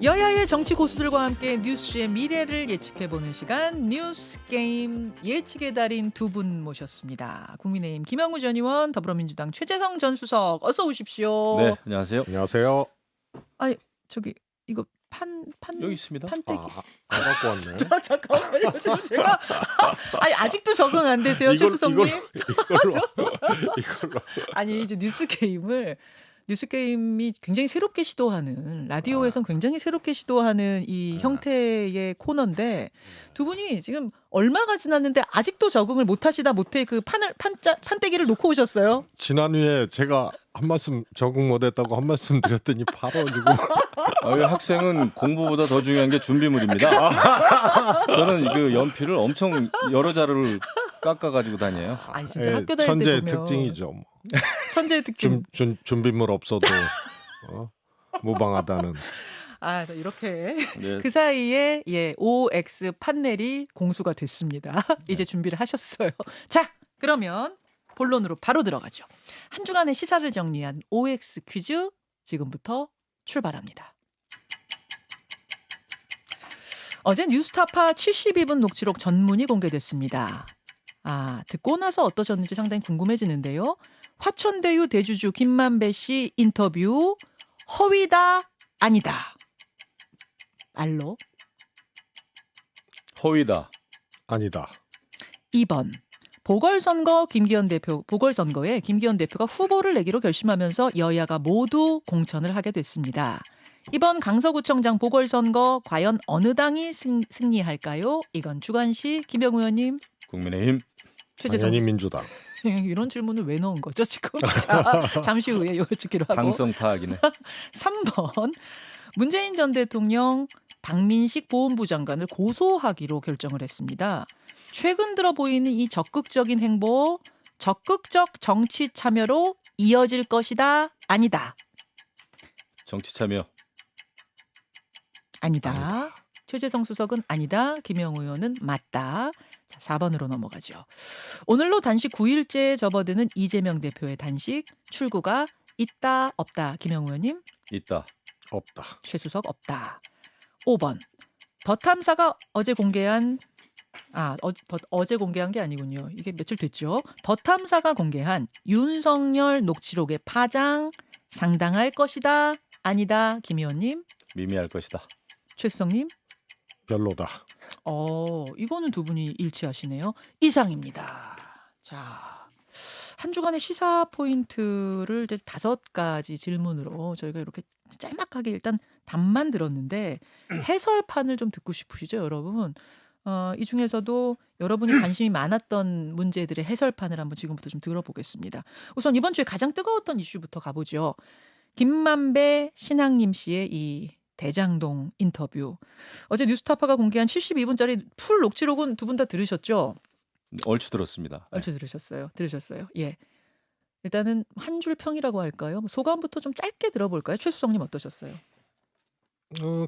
여야의 정치 고수들과 함께 뉴스의 미래를 예측해보는 시간 뉴스 게임 예측의 달인 두 분 모셨습니다. 국민의힘 김영우 전 의원, 더불어민주당 최재성 전 수석 어서 오십시오. 네, 안녕하세요. 안녕하세요. 아니 저기 이거 여기 있습니다. 판때기. 안 갖고 왔네. 잠깐만요. 제가 아니 아직도 적응 안 되세요, 최 수석님? 이걸로. 아니 이제 뉴스 게임이 굉장히 새롭게 시도하는 라디오에선 굉장히 새롭게 시도하는 이 형태의 코너인데 두 분이 지금 얼마가 지났는데 아직도 적응을 못하시다 못해 그 판때기를 놓고 오셨어요. 지난주에 제가 한 말씀 적응 못했다고 한 말씀 드렸더니 바로 지금 학생은 공부보다 더 중요한 게 준비물입니다. 저는 그 연필을 엄청 여러 자루를 깎아 가지고 다녀요. 아니 진짜 학교 다닐 때 천재의 보면 특징이죠. 뭐. 천재의 특징. 준비물 없어도 무방하다는. 아 이렇게 네. 그 사이에 OX 판넬이 공수가 됐습니다. 이제 준비를 하셨어요. 자 그러면 본론으로 바로 들어가죠. 한 주간의 시사를 정리한 OX 퀴즈 지금부터 출발합니다. 어제 뉴스타파 72분 녹취록 전문이 공개됐습니다. 듣고 나서 어떠셨는지 상당히 궁금해지는데요. 화천대유 대주주 김만배 씨 인터뷰 허위다 아니다. 알로. 허위다. 아니다. 2번. 보궐선거에 김기현 대표가 후보를 내기로 결심하면서 여야가 모두 공천을 하게 됐습니다. 이번 강서구청장 보궐선거 과연 어느 당이 승리할까요? 이건 주관식 김영우 의원님. 국민의힘. 최재성 당연히 민주당. 이런 질문을 왜 넣은 거죠 지금? 자, 잠시 후에 여쭙기로 하고. 당성 파악이네. 3번. 문재인 전 대통령 박민식 보훈부 장관을 고소하기로 결정을 했습니다. 최근 들어 보이는 이 적극적인 행보, 적극적 정치 참여로 이어질 것이다, 아니다. 정치 참여. 아니다. 최재성 수석은 아니다. 김영우 의원은 맞다. 자, 4번으로 넘어가죠. 오늘로 단식 9일째 접어드는 이재명 대표의 단식 출구가 있다, 없다. 김영우 의원님. 있다. 없다. 최 수석 없다. 5번. 더 탐사가 어제 공개한 어제 공개한 게 아니군요. 이게 며칠 됐죠. 더 탐사가 공개한 윤석열 녹취록의 파장 상당할 것이다. 아니다. 김 의원님. 미미할 것이다. 최 수석님. 별로다. 이거는 두 분이 일치하시네요. 이상입니다. 자, 한 주간의 시사 포인트를 이제 5가지 질문으로 저희가 이렇게 짤막하게 일단 답만 들었는데 해설판을 좀 듣고 싶으시죠, 여러분? 이 중에서도 여러분이 관심이 많았던 문제들의 해설판을 한번 지금부터 좀 들어보겠습니다. 우선 이번 주에 가장 뜨거웠던 이슈부터 가보죠. 김만배 신학님 씨의 이 대장동 인터뷰. 어제 뉴스타파가 공개한 72분짜리 풀 녹취록은 두 분 다 들으셨죠? 얼추 들었습니다. 얼추 들으셨어요. 예. 일단은 한 줄 평이라고 할까요? 소감부터 좀 짧게 들어볼까요? 최 수석님 어떠셨어요?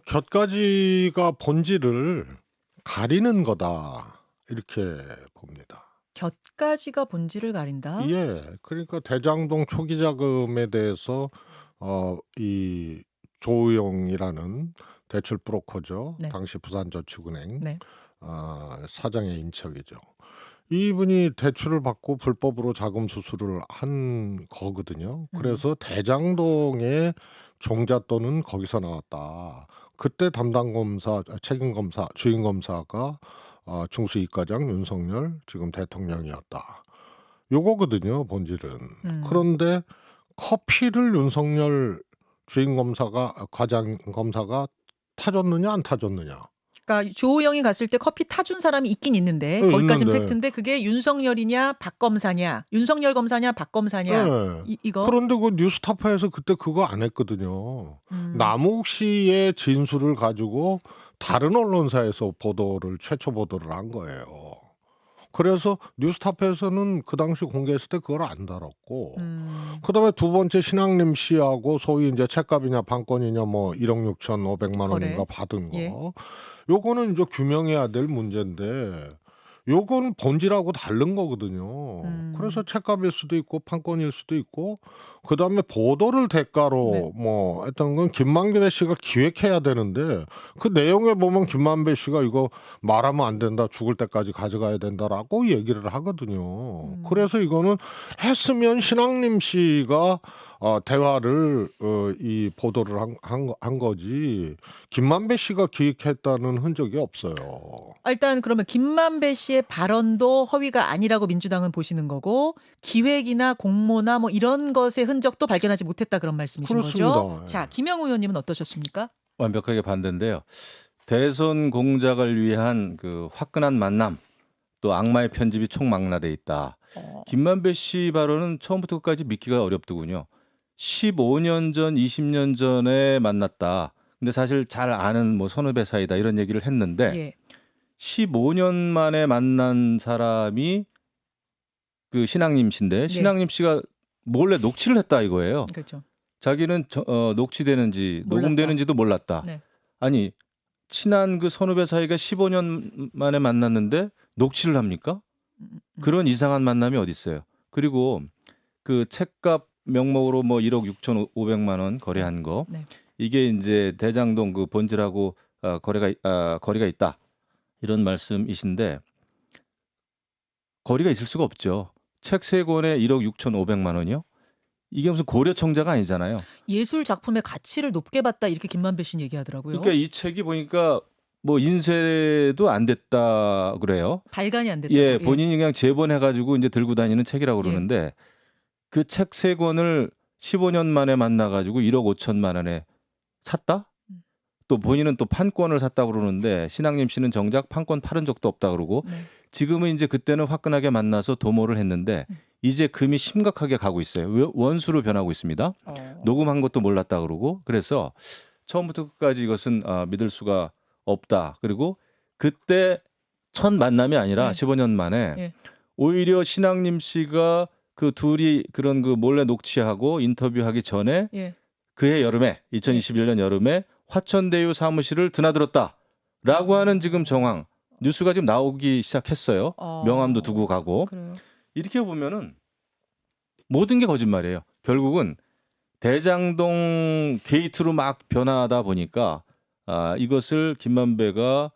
곁가지가 본질을 가리는 거다 이렇게 봅니다. 곁가지가 본질을 가린다. 예, 그러니까 대장동 초기 자금에 대해서 이 조우영이라는 대출 브로커죠. 네. 당시 부산저축은행 네. 사장의 인척이죠. 이분이 대출을 받고 불법으로 자금 수수를 한 거거든요. 그래서 대장동의 종잣돈은 거기서 나왔다. 그때 담당 검사, 책임 검사, 주임 검사가 중수이과장 윤석열 지금 대통령이었다. 요거거든요, 본질은. 그런데 커피를 윤석열 주임 검사가 과장 검사가 타줬느냐 안 타줬느냐. 그러니까 조우영이 갔을 때 커피 타준 사람이 있긴 있는데 거기까지는 있는데. 팩트인데 그게 윤석열이냐 박 검사냐, 윤석열 검사냐 박 검사냐 네. 이거. 그런데 그 뉴스타파에서 그때 그거 안 했거든요. 음. 남욱 씨의 진술을 가지고 다른 언론사에서 최초 보도를 한 거예요. 그래서 뉴스타파에서는 그 당시 공개했을 때 그걸 안 다뤘고, 그다음에 두 번째 신학림 씨하고 소위 이제 책값이냐 판권이냐 뭐 1억 6,500만 원인가 받은 거, 예. 요거는 이제 규명해야 될 문제인데. 요건 본질하고 다른 거거든요. 그래서 책값일 수도 있고 판권일 수도 있고 그다음에 보도를 대가로 네. 뭐 했던 건 김만배 씨가 기획해야 되는데 그 내용에 보면 김만배 씨가 이거 말하면 안 된다, 죽을 때까지 가져가야 된다라고 얘기를 하거든요. 그래서 이거는 했으면 신앙림 씨가 대화를 이 보도를 한 거지 김만배 씨가 기획했다는 흔적이 없어요. 일단 그러면 김만배 씨의 발언도 허위가 아니라고 민주당은 보시는 거고 기획이나 공모나 뭐 이런 것의 흔적도 발견하지 못했다 그런 말씀이신 그렇습니다. 거죠? 예. 자, 김영우 의원님은 어떠셨습니까? 완벽하게 반대인데요. 대선 공작을 위한 그 화끈한 만남 또 악마의 편집이 총망라돼 있다. 김만배 씨 발언은 처음부터 끝까지 믿기가 어렵더군요. 15년 전, 20년 전에 만났다. 근데 사실 잘 아는 뭐 선후배 사이다 이런 얘기를 했는데 예. 15년 만에 만난 사람이 그 신앙님 씨인데 신앙님 씨가 몰래 녹취를 했다 이거예요. 그렇죠. 자기는 녹취되는지 몰랐다. 녹음되는지도 몰랐다. 네. 아니 친한 그 선후배 사이가 15년 만에 만났는데 녹취를 합니까? 그런 이상한 만남이 어디 있어요? 그리고 그 책값 명목으로 뭐 1억 6,500만 원 거래한 거 네. 이게 이제 대장동 그 본질하고 거리가 있다 이런 말씀이신데 거리가 있을 수가 없죠. 책 3권에 1억 6,500만 원이요? 이게 무슨 고려청자가 아니잖아요. 예술 작품의 가치를 높게 봤다 이렇게 김만배 씨는 얘기하더라고요. 그러니까 이 책이 보니까 뭐 인쇄도 안 됐다 그래요. 발간이 안 됐다고. 예, 본인이 그냥 제본해가지고 이제 들고 다니는 책이라고 그러는데 그 책 3권을 15년 만에 만나가지고 1억 5천만 원에 샀다? 또 본인은 또 판권을 샀다고 그러는데 신앙님 씨는 정작 판권 팔은 적도 없다 그러고 네. 지금은 이제 그때는 화끈하게 만나서 도모를 했는데 이제 금이 심각하게 가고 있어요. 원수로 변하고 있습니다. 녹음한 것도 몰랐다 그러고 그래서 처음부터 끝까지 이것은 믿을 수가 없다. 그리고 그때 첫 만남이 아니라 15년 만에 오히려 신앙님 씨가 그 둘이 그런 그 몰래 녹취하고 인터뷰하기 전에 그해 여름에 2021년 여름에 화천대유 사무실을 드나들었다라고 하는 지금 정황 뉴스가 지금 나오기 시작했어요. 명함도 두고 가고 그래요. 이렇게 보면은 모든 게 거짓말이에요. 결국은 대장동 게이트로 막 변화하다 보니까 이것을 김만배가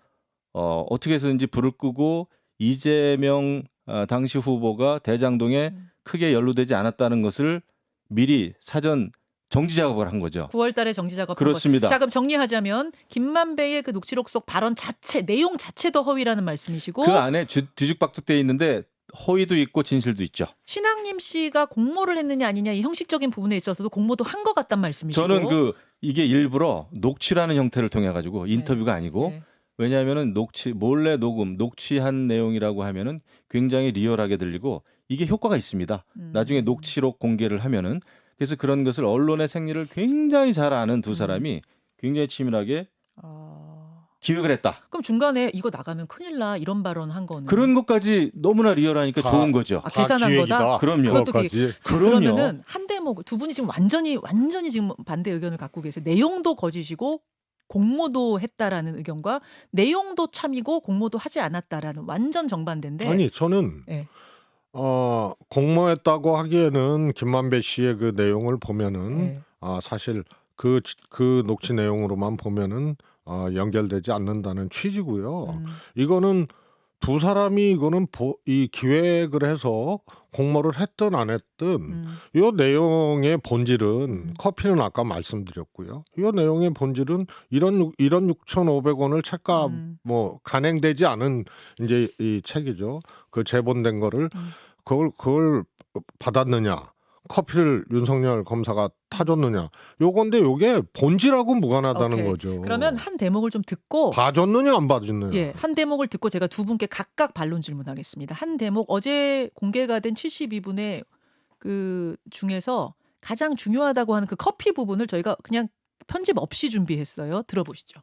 어떻게 해서든지 불을 끄고 이재명 당시 후보가 대장동에 크게 연루되지 않았다는 것을 미리 사전 정지 작업을 한 거죠. 9월 달에 정지 작업한 그렇습니다. 자, 그럼 정리하자면 김만배의 그 녹취록 속 발언 자체, 내용 자체도 허위라는 말씀이시고 그 안에 뒤죽박죽돼 있는데 허위도 있고 진실도 있죠. 신앙님 씨가 공모를 했느냐 아니냐 이 형식적인 부분에 있어서도 공모도 한 것 같단 말씀이시고 저는 이게 일부러 녹취라는 형태를 통해 가지고 인터뷰가 아니고 왜냐하면은 몰래 녹취한 내용이라고 하면은 굉장히 리얼하게 들리고 이게 효과가 있습니다. 나중에 녹취록 공개를 하면은 그래서 그런 것을 언론의 생리를 굉장히 잘 아는 두 사람이 굉장히 치밀하게 기획을 했다. 그럼 중간에 이거 나가면 큰일 나 이런 발언 한 거는 그런 것까지 너무나 리얼하니까 좋은 거죠. 계산한 거다. 그럼요. 그것까지. 그러면은 한 대목 두 분이 지금 완전히 지금 반대 의견을 갖고 계세요. 내용도 거짓이고 공모도 했다라는 의견과 내용도 참이고 공모도 하지 않았다라는 완전 정반대인데. 아니 저는 공모했다고 하기에는 김만배 씨의 그 내용을 보면은 사실 그 녹취 내용으로만 보면은 연결되지 않는다는 취지고요. 이거는 두 사람이 이거는 이 기획을 해서 공모를 했든 안 했든 이 내용의 본질은 커피는 아까 말씀드렸고요. 이 내용의 본질은 이런 6,500원을 책값 뭐 간행되지 않은 이제 이 책이죠. 그 제본된 거를 그걸 받았느냐? 커피를 윤석열 검사가 타줬느냐? 요건데 요게 본질하고 무관하다는 거죠. 그러면 한 대목을 좀 듣고 봐줬느냐 안 봐줬느냐? 예, 한 대목을 듣고 제가 두 분께 각각 반론 질문하겠습니다. 한 대목 어제 공개가 된 72분의 그 중에서 가장 중요하다고 하는 그 커피 부분을 저희가 그냥 편집 없이 준비했어요. 들어보시죠.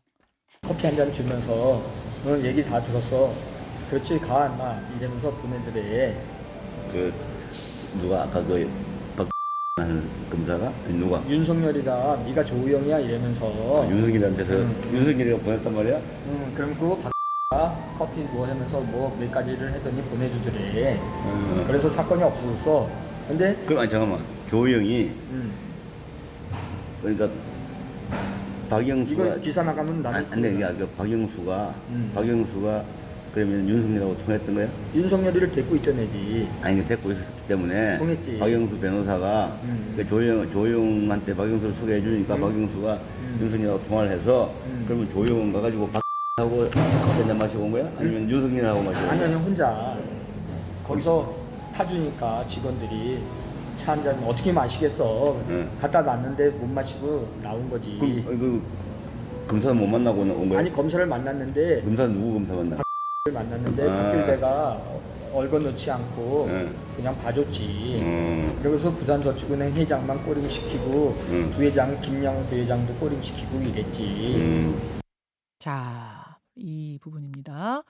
커피 한 잔 주면서 너는 얘기 다 들었어. 그렇지 가 인마 이러면서 보내드래. 그 누가 아까 그 하는 검사가 누가 윤석열이가 네가 조우영이야 이러면서 윤석열한테서 윤석열이가 보냈단 말이야? 그럼 그 커피 뭐 하면서 뭐 몇 가지를 했더니 보내주더래. 그래서 사건이 없어졌어. 근데 그럼 아니 잠깐만. 조영이 음, 그러니까 박영수가 이거 기사 나가면 나도 안 돼. 그 박영수가 음. 박영수가 그러면 윤석열하고 통했던 거야? 윤석열이를 데리고 있던 애지. 아니 데리고 있었기 때문에 통했지. 박영수 변호사가 그 조영한테 박영수를 소개해 주니까 박영수가 윤석열하고 통화를 해서 그러면 조영은 가가지고 박하고 커피 한잔 마시고 온 거야? 아니면 윤석열하고 마시고 온 거야? 아니 혼자 거기서 타주니까 직원들이 차 한 잔 어떻게 마시겠어. 응. 갖다 놨는데 못 마시고 나온 거지. 그럼 그 검사는 못 만나고 온 거야? 아니 검사를 만났는데 검사는 누구 검사 만나? 만났는데 아. 박길배가 얼거놓지 않고 응. 그냥 봐줬지. 음. 그러고서 부산저축은행 회장만 꼬링 시키고 응. 부회장 김영우 부회장도 꼬링 시키고 이랬지. 자, 이 부분입니다.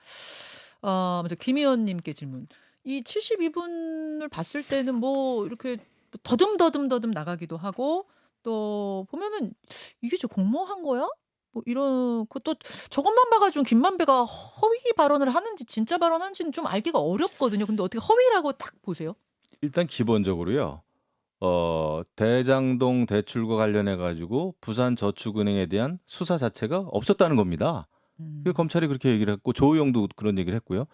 먼저 김 의원님께 질문. 이 72분을 봤을 때는 뭐 이렇게 더듬 나가기도 하고 또 보면은 이게 저 공모한 거야? 뭐 이런 또 저것만 봐가지고 김만배가 허위 발언을 하는지 진짜 발언하는지는 좀 알기가 어렵거든요. 근데 어떻게 허위라고 딱 보세요? 일단 기본적으로요. 대장동 대출과 관련해 가지고 부산저축은행에 대한 수사 자체가 없었다는 겁니다. 그 검찰이 그렇게 얘기를 했고 조우영도 그런 얘기를 했고요.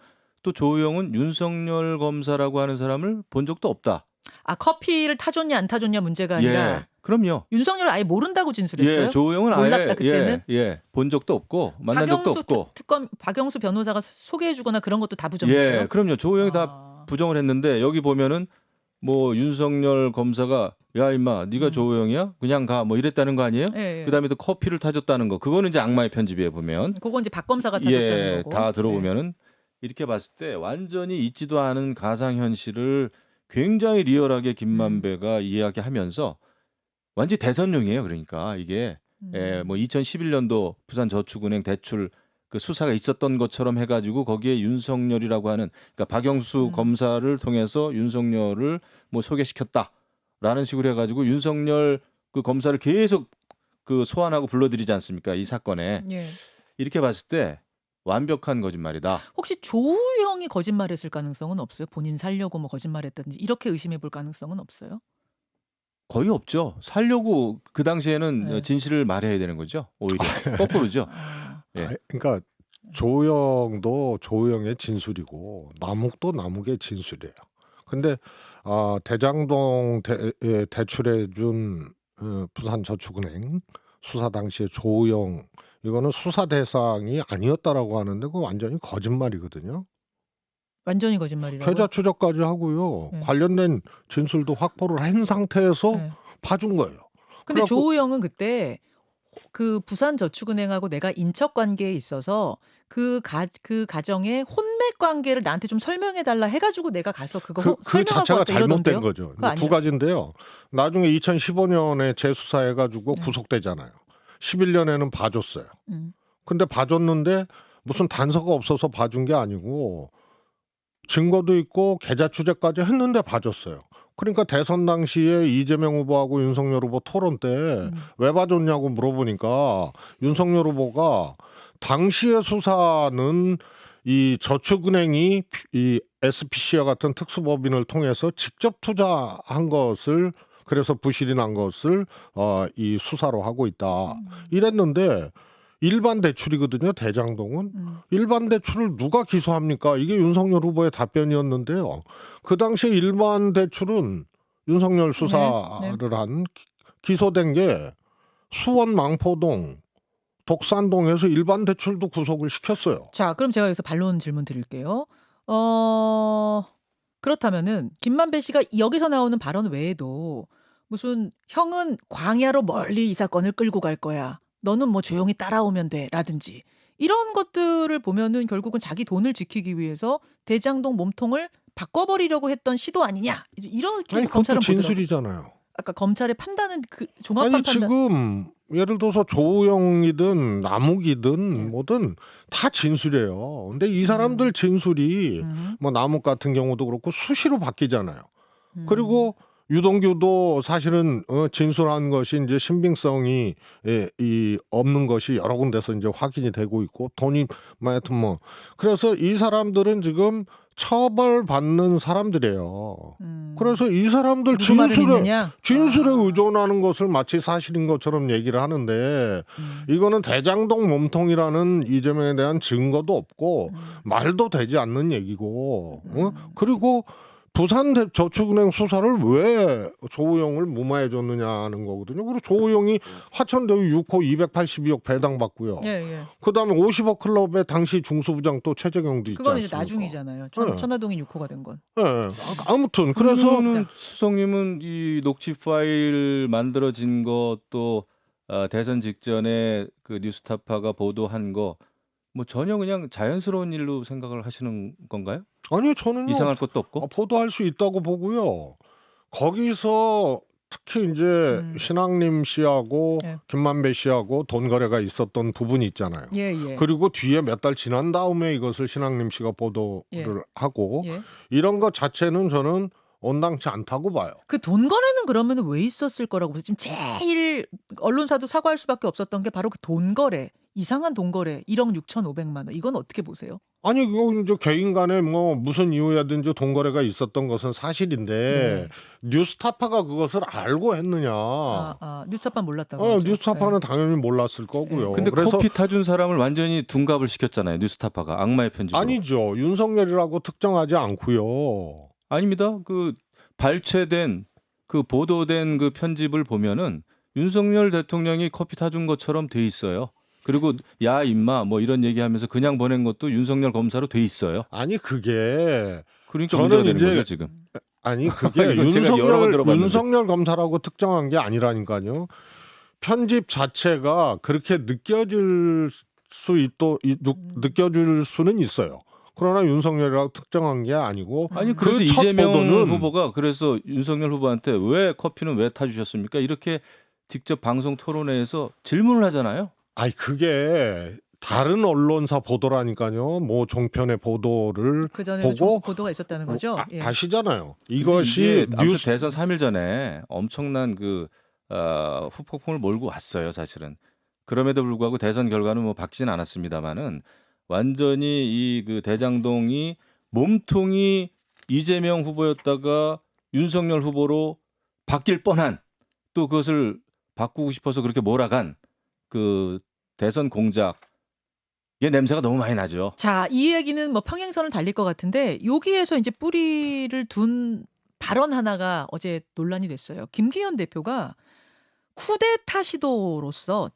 또 조우영은 윤석열 검사라고 하는 사람을 본 적도 없다. 아, 커피를 타줬냐 안 타줬냐 문제가 아니라 예, 그럼요. 윤석열 아예 모른다고 진술했어요. 예, 조우영은 몰랐다, 아예 그때는? 본 적도 없고 만난 적도 없고. 특검 박영수 변호사가 소개해주거나 그런 것도 다 부정했어요. 예, 그럼요. 조우영이 다 부정을 했는데 여기 보면은 뭐 윤석열 검사가 야 임마 네가 조우영이야? 그냥 가 뭐 이랬다는 거 아니에요? 예, 예. 그다음에 또 커피를 타줬다는 거. 그거는 이제 악마의 편집에 보면 그건 이제 박 검사가 타줬다는 예, 거고. 다 들어보면은 이렇게 봤을 때 완전히 있지도 않은 가상 현실을 굉장히 리얼하게 김만배가 이야기하면서 완전히 대선용이에요. 그러니까 이게 뭐 2011년도 부산저축은행 대출 그 수사가 있었던 것처럼 해가지고 거기에 윤석열이라고 하는 그러니까 박영수 검사를 통해서 윤석열을 뭐 소개시켰다라는 식으로 해가지고 윤석열 그 검사를 계속 그 소환하고 불러들이지 않습니까? 이 사건에 예. 이렇게 봤을 때 완벽한 거짓말이다. 혹시 조우영이 거짓말했을 가능성은 없어요? 본인 살려고 뭐 거짓말했다든지 이렇게 의심해 볼 가능성은 없어요? 거의 없죠. 살려고 그 당시에는 네. 진실을 말해야 되는 거죠. 오히려 거꾸로죠. 예. 그러니까 조우영도 조우영의 진술이고 남욱도 남욱의 진술이에요. 근데 대장동 대출해 준 부산저축은행 수사 당시에 조우영 이거는 수사 대상이 아니었다라고 하는데 그거 완전히 거짓말이거든요. 완전히 거짓말이라고요? 계좌 추적까지 하고요. 네. 관련된 진술도 확보를 한 상태에서 네. 봐준 거예요. 근데 그래갖고- 조우영은 그때 그 부산저축은행하고 내가 인척 관계에 있어서 그 가정의 혼맥 관계를 나한테 좀 설명해 달라 해가지고 내가 가서 그거 그 설명하고 자체가 왔다 이러던데요? 잘못된 거죠. 그거 두 아니에요? 가지인데요. 나중에 2015년에 재수사해가지고 네. 구속되잖아요. 11년에는 봐줬어요. 음. 근데 봐줬는데 무슨 단서가 없어서 봐준 게 아니고 증거도 있고 계좌 추적까지 했는데 봐줬어요. 그러니까 대선 당시에 이재명 후보하고 윤석열 후보 토론 때 왜 봐줬냐고 물어보니까 윤석열 후보가 당시의 수사는 이 저축은행이 이 SPC와 같은 특수법인을 통해서 직접 투자한 것을 그래서 부실이 난 것을 이 수사로 하고 있다. 이랬는데 일반 대출이거든요. 대장동은. 일반 대출을 누가 기소합니까? 이게 윤석열 후보의 답변이었는데요. 그 당시에 일반 대출은 윤석열 수사를 한 기소된 게 수원 망포동 독산동에서 일반 대출도 구속을 시켰어요. 자, 그럼 제가 여기서 반론 질문 드릴게요. 그렇다면은 김만배 씨가 여기서 나오는 발언 외에도 무슨 형은 광야로 멀리 이 사건을 끌고 갈 거야. 너는 뭐 조용히 따라오면 돼. 라든지 이런 것들을 보면은 결국은 자기 돈을 지키기 위해서 대장동 몸통을 바꿔버리려고 했던 시도 아니냐. 이렇게 아니 검찰은 그것도 보더라고요. 진술이잖아요. 아까 검찰의 판단은 그 종합한 아니 판단. 지금 예를 들어서 조우영이든 남욱이든 뭐든 다 진술이에요. 근데 이 사람들 진술이 뭐 남욱 같은 경우도 그렇고 수시로 바뀌잖아요. 그리고 유동규도 사실은 진술한 것이 이제 신빙성이 이 없는 것이 여러 군데서 이제 확인이 되고 있고 돈이 하여튼 뭐 그래서 이 사람들은 지금 처벌받는 사람들이에요. 그래서 이 사람들 누구 말을 믿느냐? 진술에 의존하는 것을 마치 사실인 것처럼 얘기를 하는데 이거는 대장동 몸통이라는 이재명에 대한 증거도 없고 말도 되지 않는 얘기고 그리고 부산저축은행 수사를 왜 조우영을 무마해 줬느냐는 거거든요. 그리고 조우영이 화천대유 6호 282억 배당받고요. 예, 예. 그다음에 50억 클럽의 당시 중수부장 또 최재경도 있지 그건 이제 않습니까? 나중이잖아요. 네. 천화동이 6호가 된 건. 네. 아무튼 그래서 그러면은 수석님은 이 녹취 파일 만들어진 것도 대선 직전에 그 뉴스타파가 보도한 거 뭐 전혀 그냥 자연스러운 일로 생각을 하시는 건가요? 아니요 저는요 이상할 것도 없고. 보도할 수 있다고 보고요. 거기서 특히 이제 신앙림 씨하고 예. 김만배 씨하고 돈 거래가 있었던 부분이 있잖아요. 예, 예. 그리고 뒤에 몇 달 지난 다음에 이것을 신앙림 씨가 보도를 예. 하고 예. 이런 것 자체는 저는 온당치 않다고 봐요. 그 돈 거래는 그러면 왜 있었을 거라고 보세요? 지금 제일 언론사도 사과할 수밖에 없었던 게 바로 그 돈 거래, 이상한 돈 거래, 1억 6,500만 원. 이건 어떻게 보세요? 아니 이거 이제 개인 간에 뭐 무슨 이유야든지 돈 거래가 있었던 것은 사실인데 뉴스타파가 그것을 알고 했느냐? 뉴스타파 몰랐다고. 그러죠. 뉴스타파는 당연히 몰랐을 거고요. 근데 그래서 커피 타준 사람을 완전히 둔갑을 시켰잖아요. 뉴스타파가 악마의 편집으로. 아니죠. 윤석열이라고 특정하지 않고요. 아닙니다. 그 발췌된 그 보도된 그 편집을 보면은 윤석열 대통령이 커피 타준 것처럼 돼 있어요. 그리고 야 임마 뭐 이런 얘기하면서 그냥 보낸 것도 윤석열 검사로 돼 있어요. 아니 그게 그러니까 저는 문제가 되는 이제 거죠 지금. 아니 그게 이건 제가 여러 번 들어봤는데. 윤석열 검사라고 특정한 게 아니라니까요. 편집 자체가 그렇게 느껴질 수는 있어요. 그러나 윤석열이라고 특정한 게 아니고 아니 그래서 그 첫 이재명 보도는 후보가 그래서 윤석열 후보한테 왜 커피는 왜 타주셨습니까? 이렇게 직접 방송 토론회에서 질문을 하잖아요. 아니 그게 다른 언론사 보도라니까요. 뭐 종편의 보도를 그 전에 보고 보도가 있었다는 거죠. 예. 아시잖아요. 이것이 이것이 뉴스 대선 3일 전에 엄청난 그 후폭풍을 몰고 왔어요, 사실은. 그럼에도 불구하고 대선 결과는 뭐 밝지는 않았습니다만은 완전히 이 그 대장동이 몸통이 이재명 후보였다가 윤석열 후보로 바뀔 뻔한 또 그것을 바꾸고 싶어서 그렇게 몰아간 그 대선 공작의 냄새가 너무 많이 나죠. 자, 이 얘기는 뭐 평행선을 달릴 것 같은데 여기에서 이제 뿌리를 둔 발언 하나가 어제 논란이 됐어요. 김기현 대표가 쿠데타 시도로서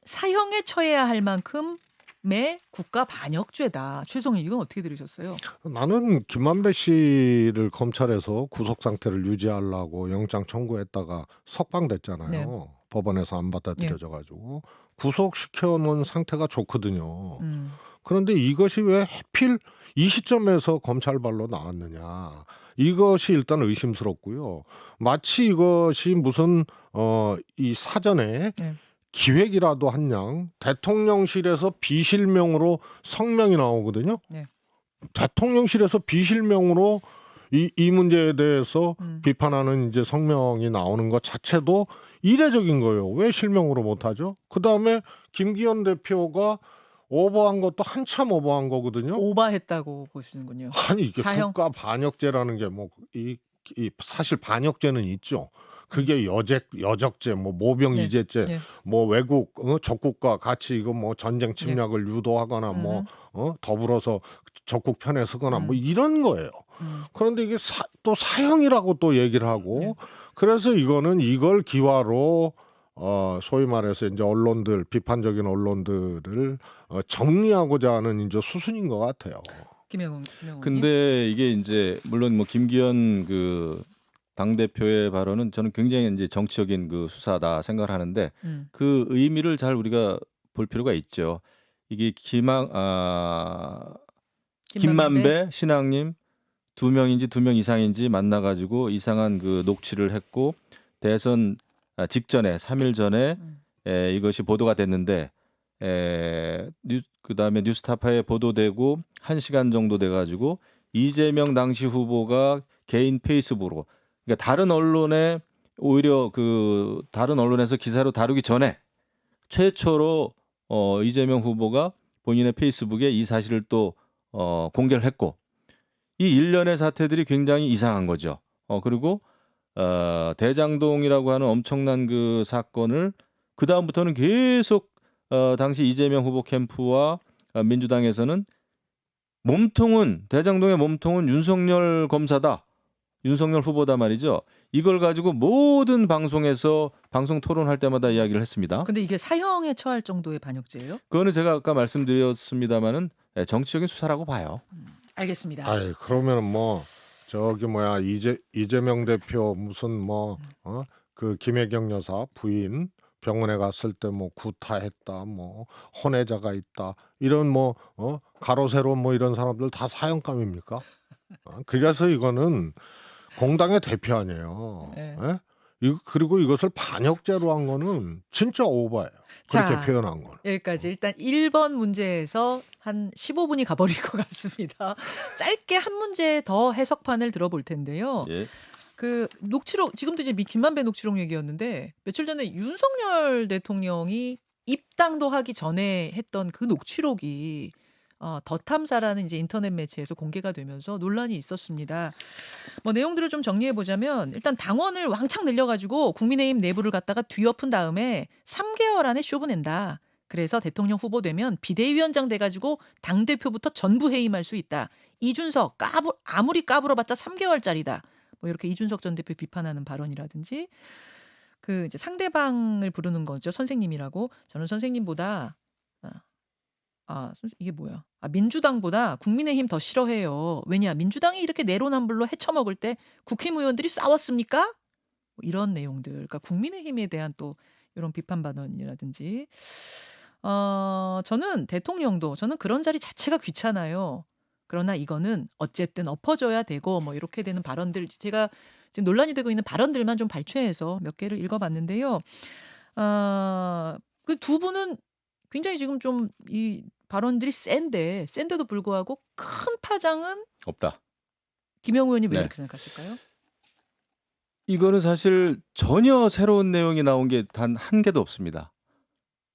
사형에 처해야 할 만큼의 국가 반역죄다. 최성희 이건 어떻게 들으셨어요? 나는 김만배 씨를 검찰에서 구속 상태를 유지하려고 영장 청구했다가 석방됐잖아요. 네. 법원에서 안 받아들여져 가지고 구속시켜 놓은 상태가 좋거든요. 그런데 이것이 왜 하필 이 시점에서 검찰발로 나왔느냐. 이것이 일단 의심스럽고요. 마치 이것이 무슨 이 사전에 기획이라도 한 양 대통령실에서 비실명으로 성명이 나오거든요. 네. 대통령실에서 비실명으로 이 문제에 대해서 비판하는 이제 성명이 나오는 것 자체도 이례적인 거예요. 왜 실명으로 못하죠? 그다음에 김기현 대표가 오버한 것도 한참 오버한 거거든요. 오버했다고 보시는군요. 아니 이게 사형? 국가 반역죄라는 게 뭐 이 사실 반역죄는 있죠. 그게 여적죄, 뭐 모병이제죄, 네. 뭐 외국 적국과 같이 이거 뭐 전쟁 침략을 유도하거나 뭐 더불어서 적국 편에 서거나 뭐 이런 거예요. 그런데 이게 또 사형이라고 또 얘기를 하고 그래서 이걸 기화로 소위 말해서 이제 언론들 비판적인 언론들을 정리하고자 하는 이제 수순인 것 같아요. 김영웅. 근데 이게 이제 물론 뭐 김기현 그 당 대표의 발언은 저는 굉장히 이제 정치적인 그 수사다 생각을 하는데 그 의미를 잘 우리가 볼 필요가 있죠. 이게 김만배, 신앙님 2명인지 2명 이상인지 만나가지고 이상한 그 녹취를 했고 대선 직전에 3일 전에 이것이 보도가 됐는데 그다음에 뉴스타파에 보도되고 1시간 정도 돼가지고 이재명 당시 후보가 개인 페이스북으로 그러니까 다른 언론에 오히려 그 다른 언론에서 기사로 다루기 전에 최초로 이재명 후보가 본인의 페이스북에 이 사실을 또 공개를 했고 이 일련의 사태들이 굉장히 이상한 거죠. 그리고 대장동이라고 하는 엄청난 그 사건을 그 다음부터는 계속 당시 이재명 후보 캠프와 민주당에서는 대장동의 몸통은 윤석열 검사다. 윤석열 후보다 말이죠. 이걸 가지고 모든 방송에서 방송 토론할 때마다 이야기를 했습니다. 근데 이게 사형에 처할 정도의 반역죄예요? 그거는 제가 아까 말씀드렸습니다마는 정치적인 수사라고 봐요. 알겠습니다. 아이 그러면은 뭐 저기 뭐야 이재명 대표 무슨 그 김혜경 여사 부인 병원에 갔을 때 뭐 구타했다, 뭐 혼외자가 있다 이런 가로 세로 뭐 이런 사람들 다 사형감입니까? 그래서 이거는 공당의 대표 아니에요. 네. 예? 그리고 이것을 반역죄로 한 거는 진짜 오버예요. 그렇게 자, 표현한 건. 여기까지 일단 1번 문제에서 한 15분이 가버릴 것 같습니다. 짧게 한 문제 더 해석판을 들어볼 텐데요. 예. 그 녹취록 지금도 이제 김만배 녹취록 얘기였는데 며칠 전에 윤석열 대통령이 입당도 하기 전에 했던 그 녹취록이 더 탐사라는 이제 인터넷 매체에서 공개가 되면서 논란이 있었습니다. 뭐 내용들을 좀 정리해 보자면 일단 당원을 왕창 늘려가지고 국민의힘 내부를 갖다가 뒤엎은 다음에 3개월 안에 쇼부낸다. 그래서 대통령 후보 되면 비대위원장 돼가지고 당 대표부터 전부 해임할 수 있다. 이준석 아무리 까불어봤자 3개월짜리다. 뭐 이렇게 이준석 전 대표 비판하는 발언이라든지 그 이제 상대방을 부르는 거죠. 선생님이라고. 저는 선생님보다 이게 뭐야? 민주당보다 국민의힘 더 싫어해요. 왜냐? 민주당이 이렇게 내로남불로 헤쳐먹을 때 국힘의원들이 싸웠습니까? 뭐 이런 내용들. 그러니까 국민의힘에 대한 또 이런 비판 발언이라든지. 저는 저는 그런 자리 자체가 귀찮아요. 그러나 이거는 어쨌든 엎어져야 되고 뭐 이렇게 되는 발언들 제가 지금 논란이 되고 있는 발언들만 좀 발췌해서 몇 개를 읽어봤는데요. 그 두 분은 굉장히 지금 좀 이 발언들이 센데도 불구하고 큰 파장은 없다. 김영우 의원님 왜 네. 이렇게 생각하실까요? 이거는 사실 전혀 새로운 내용이 나온 게 단 한 개도 없습니다.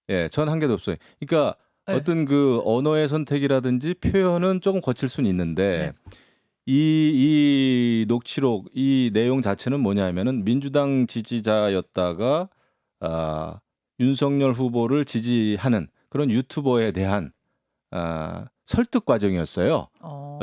예, 전 한 개도 없어요. 그러니까 네. 어떤 그 언어의 선택이라든지 표현은 조금 거칠 수는 있는데 네. 이 녹취록 이 내용 자체는 뭐냐면은 민주당 지지자였다가 윤석열 후보를 지지하는 그런 유튜버에 대한 설득 과정이었어요.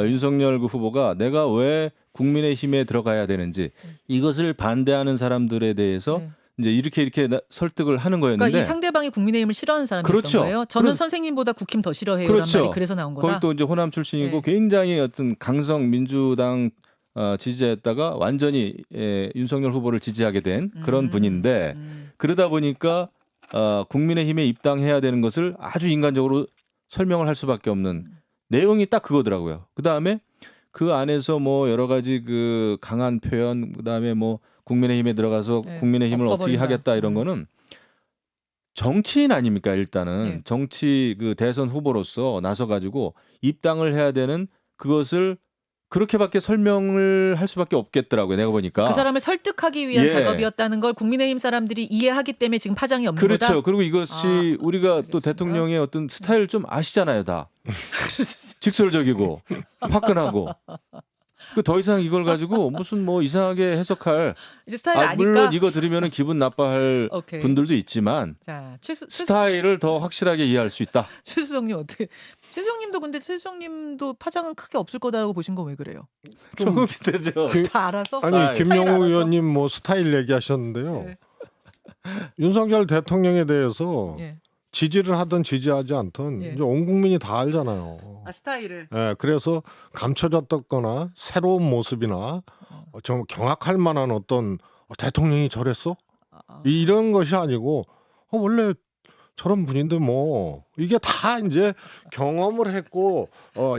윤석열 그 후보가 내가 왜 국민의힘에 들어가야 되는지 이것을 반대하는 사람들에 대해서 네. 이제 이렇게 설득을 하는 거였는데 그러니까 이 상대방이 국민의힘을 싫어하는 사람이었던 그렇죠. 거예요. 저는 선생님보다 국힘 더 싫어해요라는 그렇죠. 말이 그래서 나온 거다. 거기 또 이제 호남 출신이고 네. 굉장히 어떤 강성 민주당 지지자였다가 완전히 윤석열 후보를 지지하게 된 그런 분인데 그러다 보니까 국민의힘에 입당해야 되는 것을 아주 인간적으로 설명을 할 수밖에 없는 내용이 딱 그거더라고요. 그 다음에 그 안에서 뭐 여러 가지 그 강한 표현, 그 다음에 뭐 국민의힘에 들어가서 네. 국민의힘을 어떻게 엎어버린다. 하겠다 이런 거는 정치인 아닙니까 일단은 네. 정치 그 대선 후보로서 나서 가지고 입당을 해야 되는 그것을 그렇게밖에 설명을 할 수밖에 없겠더라고요. 내가 보니까. 그 사람을 설득하기 위한 예. 작업이었다는 걸 국민의힘 사람들이 이해하기 때문에 지금 파장이 없는 그렇죠. 거다. 그리고 이것이 우리가 또 알겠습니다. 대통령의 어떤 스타일 좀 아시잖아요, 다. 직설적이고 화끈하고. 더 이상 이걸 가지고 무슨 뭐 이상하게 해석할. 이제 스타일 아니까. 물론 이거 들으면 기분 나빠할 오케이. 분들도 있지만 자, 스타일을 더 확실하게 이해할 수 있다. 최수정님 어떻게? 최수정님도 근데 최수정님도 파장은 크게 없을 거다라고 보신 건 왜 그래요? 조금 비슷하죠. 다 알아서? 아니 스타일 김영우 알아서? 의원님 뭐 스타일 얘기하셨는데요. 네. 윤석열 대통령에 대해서 예. 지지를 하든 지지하지 않든 예. 이제 온 국민이 다 알잖아요. 스타일을. 예, 그래서 감춰졌거나 새로운 모습이나 좀 경악할 만한 어떤 대통령이 저랬어? 이런 것이 아니고 원래 저런 분인데 뭐 이게 다 이제 경험을 했고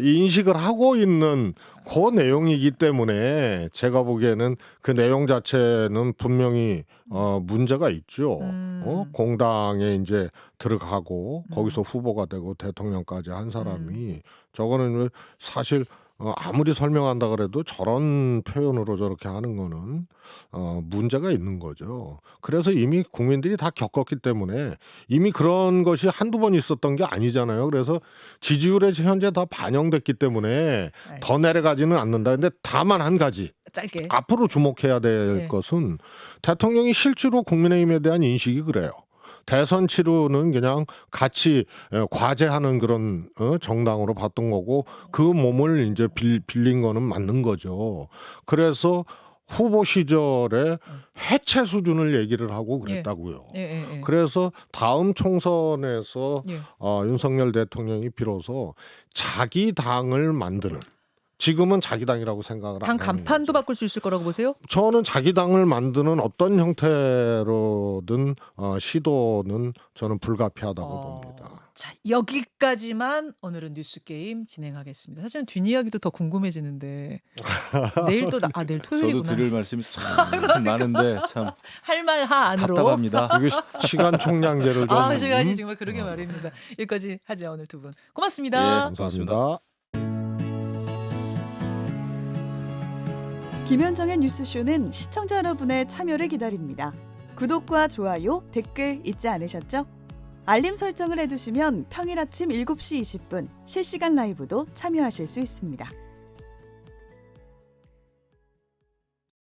인식을 하고 있는 그 내용이기 때문에 제가 보기에는 그 내용 자체는 분명히 문제가 있죠. 공당에 이제 들어가고 거기서 후보가 되고 대통령까지 한 사람이 저거는 사실 아무리 설명한다 그래도 저런 표현으로 저렇게 하는 거는 문제가 있는 거죠. 그래서 이미 국민들이 다 겪었기 때문에 이미 그런 것이 한두 번 있었던 게 아니잖아요. 그래서 지지율에 현재 다 반영됐기 때문에 더 내려가지는 않는다. 근데 다만 한 가지 짧게. 앞으로 주목해야 될 예. 것은 대통령이 실제로 국민의힘에 대한 인식이 그래요. 대선 치르는 그냥 같이 과제하는 그런 정당으로 봤던 거고 그 몸을 이제 빌린 거는 맞는 거죠. 그래서 후보 시절에 해체 수준을 얘기를 하고 그랬다고요. 예. 그래서 다음 총선에서 예. 윤석열 대통령이 비로소 자기 당을 만드는, 지금은 자기 당이라고 생각을 안 당 하는 간판도 거죠. 바꿀 수 있을 거라고 보세요? 저는 자기 당을 만드는 어떤 형태로든 시도는 저는 불가피하다고 봅니다. 자, 여기까지만 오늘은 뉴스 게임 진행하겠습니다. 사실은 뒷이야기도 더 궁금해지는데 내일 또 내일 저도 토요일이구나. 드릴 말씀이 참 많은데 참 할 말 하 안으로. 답답합니다. 이게 시간 총량제를 좀 시간이 정말 그러게 말입니다. 여기까지 하죠 오늘 두 분. 고맙습니다. 예. 감사합니다. 김현정의 뉴스쇼는 시청자 여러분의 참여를 기다립니다. 구독과 좋아요, 댓글 잊지 않으셨죠? 알림 설정을 해두시면 평일 아침 7시 20분 실시간 라이브도 참여하실 수 있습니다.